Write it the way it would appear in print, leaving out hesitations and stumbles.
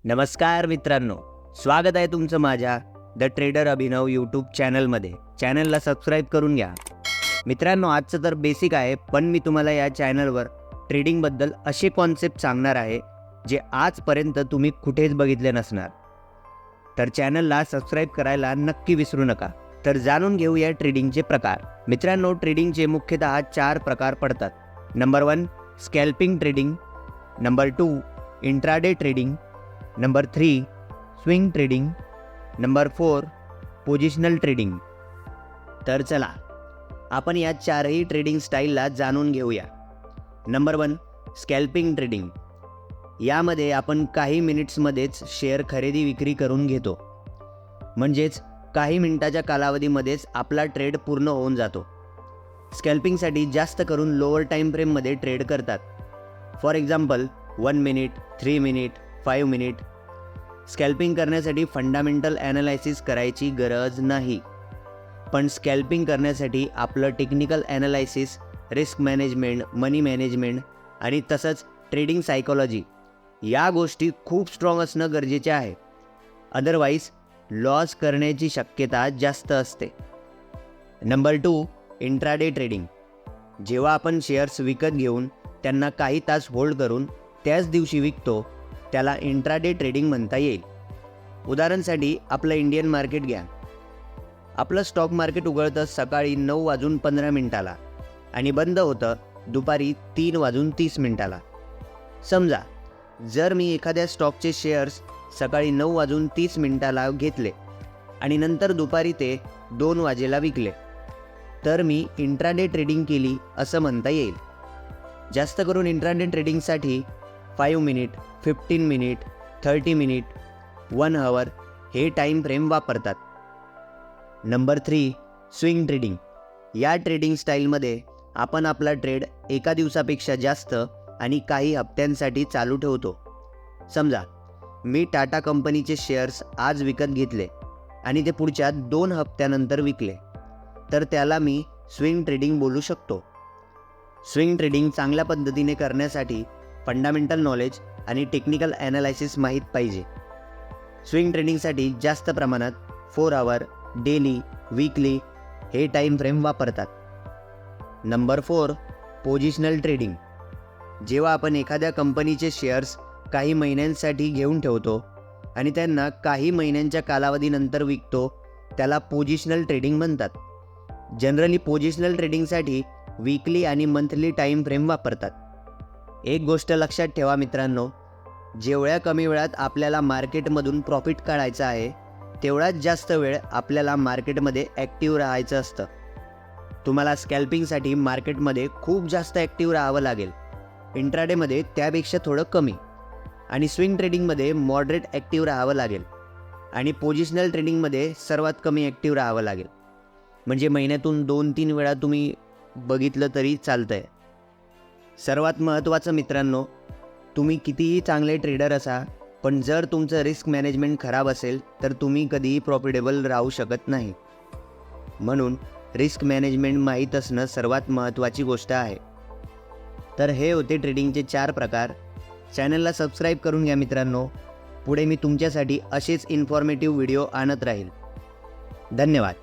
नमस्कार मित्रांनो, स्वागत आहे तुमचं माझ्या द ट्रेडर अभिनव यूट्यूब चॅनलमध्ये. चॅनलला सबस्क्राईब करून घ्या. मित्रांनो, आजचं तर बेसिक आहे, पण मी तुम्हाला या चॅनलवर ट्रेडिंगबद्दल असे कॉन्सेप्ट सांगणार आहे जे आजपर्यंत तुम्ही कुठेच बघितले नसणार. तर चॅनलला सबस्क्राईब करायला नक्की विसरू नका. तर जाणून घेऊया ट्रेडिंगचे प्रकार. मित्रांनो, ट्रेडिंगचे मुख्यतः 4 प्रकार पडतात. Number 1 scalping trading, number 2 intraday trading, number 3 swing trading, number 4 positional trading. तर चला आपण या 4ही ट्रेडिंग स्टाईलला जाणून घेऊया. Number 1 scalping trading. यामध्ये आपण काही मिनिट्समध्येच शेअर खरेदी विक्री करून घेतो. म्हणजेच काही मिनिटाच्या कालावधीमध्येच आपला ट्रेड पूर्ण होऊन जातो. स्कॅल्पिंगसाठी जास्त करून लोअर टाईम फ्रेममध्ये ट्रेड करतात. For example 1 minute, 3 minute, 5 minute. Scalping करण्यासाठी फंडामेंटल ॲनालायसिस करायची गरज नाही, पण स्कॅल्पिंग करण्यासाठी आपलं टेक्निकल ॲनालायसिस, रिस्क मॅनेजमेंट, मनी मॅनेजमेंट आणि तसंच ट्रेडिंग सायकोलॉजी या गोष्टी खूप स्ट्रॉंग असणं गरजेचे आहे. अदरवाईज लॉस करण्याची शक्यता जास्त असते. Number 2 intraday trading. जेव्हा आपण शेअर्स विकत घेऊन त्यांना काही तास होल्ड करून त्याच दिवशी विकतो, त्याला इंट्राडे ट्रेडिंग म्हणता येईल. उदाहरणासाठी आपलं इंडियन मार्केट घ्या. आपलं स्टॉक मार्केट उघडतं सकाळी 9:15 आणि बंद होतं दुपारी 3:30. समजा जर मी एखाद्या स्टॉकचे शेअर्स सकाळी 9:30 घेतले आणि नंतर दुपारी ते 2 वाजेला विकले, तर मी इंट्राडे ट्रेडिंग केली असं म्हणता येईल. जास्त करून इंट्राडे ट्रेडिंगसाठी 5 मिनिट, 15 मिनिट, 30 मिनिट, 1 आवर हे टाईम फ्रेम वापरतात. Number 3 swing trading. या ट्रेडिंग स्टाईलमध्ये आपण आपला ट्रेड एका दिवसापेक्षा जास्त आणि काही हप्त्यांसाठी चालू ठेवतो. समजा मी टाटा कंपनीचे शेअर्स आज विकत घेतले आणि ते पुढच्या 2 हप्त्यानंतर विकले, तर त्याला मी स्विंग ट्रेडिंग बोलू शकतो. स्विंग ट्रेडिंग चांगल्या पद्धतीने करण्यासाठी फंडामेंटल नॉलेज आणि टेक्निकल ॲनालायसिस माहीत पाहिजे. स्विंग ट्रेडिंगसाठी जास्त प्रमाणात 4 आवर, डेली, वीकली हे टाईम फ्रेम वापरतात. Number 4 positional trading. जेव्हा आपण एखाद्या कंपनीचे शेअर्स काही महिन्यांसाठी घेऊन ठेवतो आणि त्यांना काही महिन्यांच्या कालावधीनंतर विकतो, त्याला पोझिशनल ट्रेडिंग म्हणतात. जनरली पोझिशनल ट्रेडिंगसाठी वीकली आणि मंथली टाईम फ्रेम वापरतात. एक गोष्ट लक्षात ठेवा मित्रांनो, जेवढ्या कमी वेळात आपल्याला मार्केटमधून प्रॉफिट काढायचा आहे, तेवढाच जास्त वेळ आपल्याला मार्केटमध्ये ॲक्टिव्ह राहायचं असतं. तुम्हाला स्कॅल्पिंगसाठी मार्केटमध्ये खूप जास्त ॲक्टिव्ह राहावं लागेल. इंट्राडेमध्ये त्यापेक्षा थोडं कमी आणि स्विंग ट्रेडिंगमध्ये मॉडरेट ॲक्टिव्ह राहावं लागेल आणि पोझिशनल ट्रेडिंगमध्ये सर्वात कमी ॲक्टिव्ह राहावं लागेल. म्हणजे महिन्यातून 2-3 वेळा तुम्ही बघितलं तरी चालतं आहे. सर्वात महत्त्वाचं मित्रांनो, तुम्ही कितीही चांगले ट्रेडर असा, पण जर तुमचं रिस्क मॅनेजमेंट खराब असेल तर तुम्ही कधीही प्रॉफिटेबल राहू शकत नाही. म्हणून रिस्क मॅनेजमेंट माहीत असणं सर्वात महत्त्वाची गोष्ट आहे. तर हे होते ट्रेडिंगचे 4 प्रकार. चॅनलला सबस्क्राईब करून घ्या मित्रांनो. पुढे मी तुमच्यासाठी असेच इन्फॉर्मेटिव्ह व्हिडिओ आणत राहील. धन्यवाद.